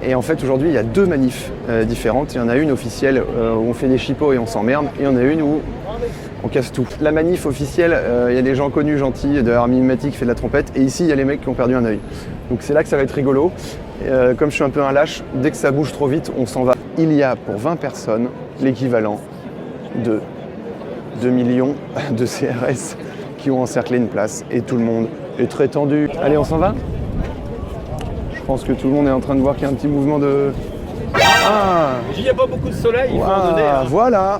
Et en fait, aujourd'hui, il y a 2 manifs différentes. Il y en a une officielle où on fait des chipots et on s'emmerde. Et il y en a une où on casse tout. La manif officielle, il y a des gens connus, gentils, de Army Mimati qui fait de la trompette. Et ici, il y a les mecs qui ont perdu un œil. Donc c'est là que ça va être rigolo. Comme je suis un peu un lâche, dès que ça bouge trop vite, on s'en va. Il y a pour 20 personnes l'équivalent de 2 millions de CRS qui ont encerclé une place. Et tout le monde est très tendu. Allez, on s'en va ? Je pense que tout le monde est en train de voir qu'il y a un petit mouvement de... Ah, il n'y a pas beaucoup de soleil, il faut en donner. Voilà.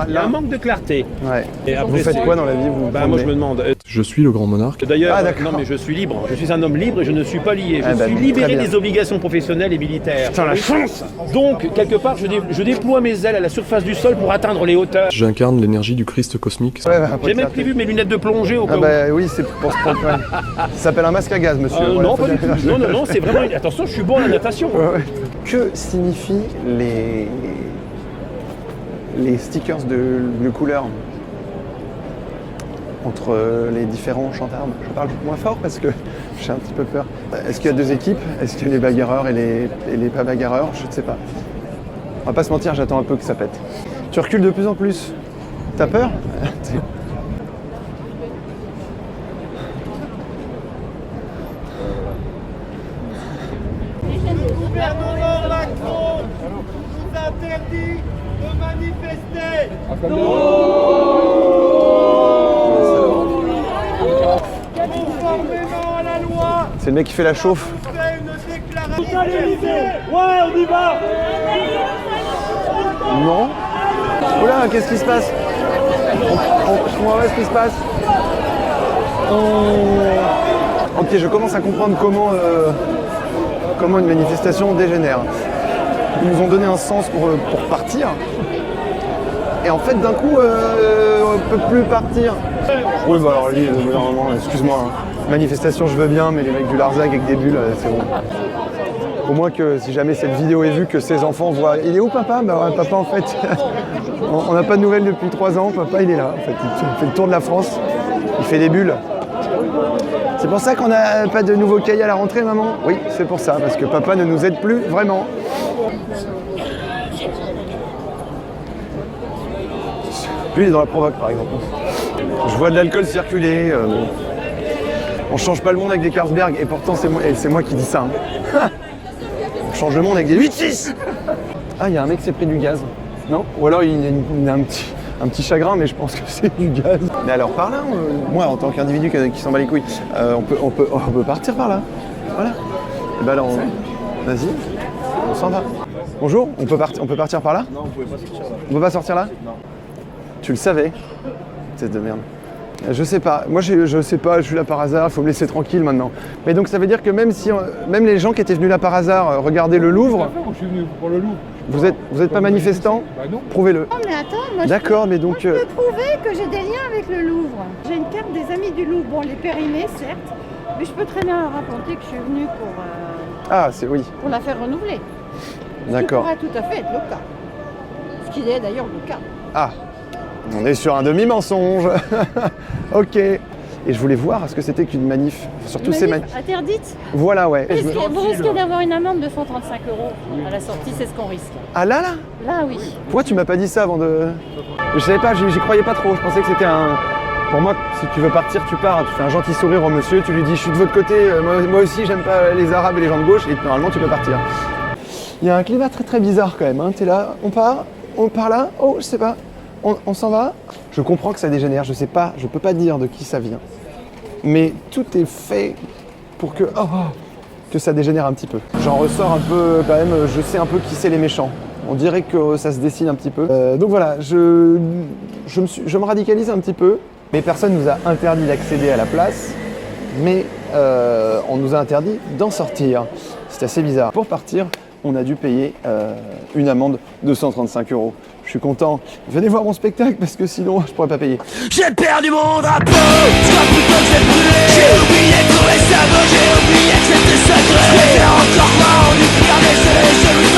Il y a un manque de clarté. Ouais. Et après, vous faites quoi dans la vie vous moi je me demande. Je suis le grand monarque. D'ailleurs, d'accord. non mais je suis libre. Je suis un homme libre et je ne suis pas lié. Je Ah suis très libéré bien. des obligations professionnelles et militaires. Putain, la chance. Donc, quelque part, je déploie mes ailes à la surface du sol pour atteindre les hauteurs. J'incarne l'énergie du Christ cosmique. Ouais, J'ai même prévu mes lunettes de plongée au cas Ah où. bah oui, c'est pour se prendre. Ouais. Ça s'appelle un masque à gaz, monsieur. Voilà, Non, faut pas du dire. tout. Non, c'est vraiment... Attention, je suis bon à la natation. Ouais, ouais. Que signifient les stickers de couleur entre les différents chantards? Je parle moins fort parce que j'ai un petit peu peur. Est-ce qu'il y a 2 équipes? Est-ce qu'il y a les bagarreurs et les pas bagarreurs? Je ne sais pas. On va pas se mentir, j'attends un peu que ça pète. Tu recules de plus en plus. T'as peur? Le gouvernement Macron nous interdit de manifester. Conformément à la loi, C'est le mec qui fait la chauffe. on fait une déclaration. Ouais, on y va. Non. Oula, qu'est-ce qui se passe? Je comprends pas ce qui se passe. Ok, je commence à comprendre comment une manifestation dégénère. Ils nous ont donné un sens pour partir. Et en fait, d'un coup, on ne peut plus partir. Oui, bah alors lui, normalement, excuse-moi. Hein. Manifestation, je veux bien, mais les mecs du Larzac avec des bulles, c'est bon. Au moins que si jamais cette vidéo est vue, que ses enfants voient. Il est où papa? Bah ouais, papa en fait, on n'a pas de nouvelles depuis 3 ans, papa il est là. En fait, il fait le tour de la France, il fait des bulles. C'est pour ça qu'on n'a pas de nouveaux cahiers à la rentrée, maman? Oui, c'est pour ça, parce que papa ne nous aide plus vraiment. Lui il est dans la provoque par exemple. Je vois de l'alcool circuler. On change pas le monde avec des Carlsberg, et pourtant c'est moi qui dis ça. Hein. On change le monde avec des 8-6. Ah, il y a un mec qui s'est pris du gaz. Non? Ou alors il a un petit chagrin, mais je pense que c'est du gaz. Mais alors par là, moi en tant qu'individu qui s'en bat les couilles, on peut partir par là. Voilà. Et ben là, vas-y, on s'en va. Bonjour, on peut partir par là? Non, vous pouvez pas sortir là. On peut pas sortir là? Non. Tu le savais? Tête de merde. Je sais pas, moi je sais pas, je suis là par hasard, faut me laisser tranquille maintenant. Mais donc ça veut dire que même les gens qui étaient venus là par hasard regarder le Louvre, Moi, je suis venu pour le Louvre. vous êtes pas manifestant? Bah non. Prouvez-le. Non mais attends, moi D'accord, mais donc je peux prouver que j'ai des liens avec le Louvre. J'ai une carte des Amis du Louvre, bon elle est périmée certes, mais je peux très bien leur raconter que je suis venue ah c'est oui, pour la faire renouveler. Ce qui d'accord. pourrait tout à fait être le cas. Ce qui est d'ailleurs le cas. Ah, on est sur un demi-mensonge. Ok. Et je voulais voir ce que c'était qu'une manif, surtout ces manifs. Interdite. Voilà, ouais. Et je me- Vous risquez d'avoir une amende de 135 € à la sortie, c'est ce qu'on risque. Ah là Là oui. Pourquoi tu m'as pas dit ça avant de... Je savais pas, j'y croyais pas trop. Je pensais que c'était un... Pour moi, si tu veux partir, tu pars. Tu fais un gentil sourire au monsieur, tu lui dis « Je suis de votre côté, moi aussi j'aime pas les Arabes et les gens de gauche » et normalement tu peux partir. Il y a un climat très très bizarre quand même. Hein. T'es là, on part là, oh je sais pas, on s'en va. Je comprends que ça dégénère, je sais pas, je peux pas dire de qui ça vient. Mais tout est fait pour que ça dégénère un petit peu. J'en ressors un peu quand même, je sais un peu qui c'est les méchants. On dirait que ça se dessine un petit peu. Donc voilà, je me radicalise un petit peu. Mais personne nous a interdit d'accéder à la place, mais on nous a interdit d'en sortir. C'est assez bizarre. Pour partir, on a dû payer une amende de 135 €. Je suis content. Venez voir mon spectacle parce que sinon je pourrais pas payer. J'ai perdu mon drapeau, je crois plutôt que j'ai brûlé. J'ai oublié de trouver ça beau, j'ai oublié que c'était sacré. Je préfère encore voir du pire laisser les cheveux.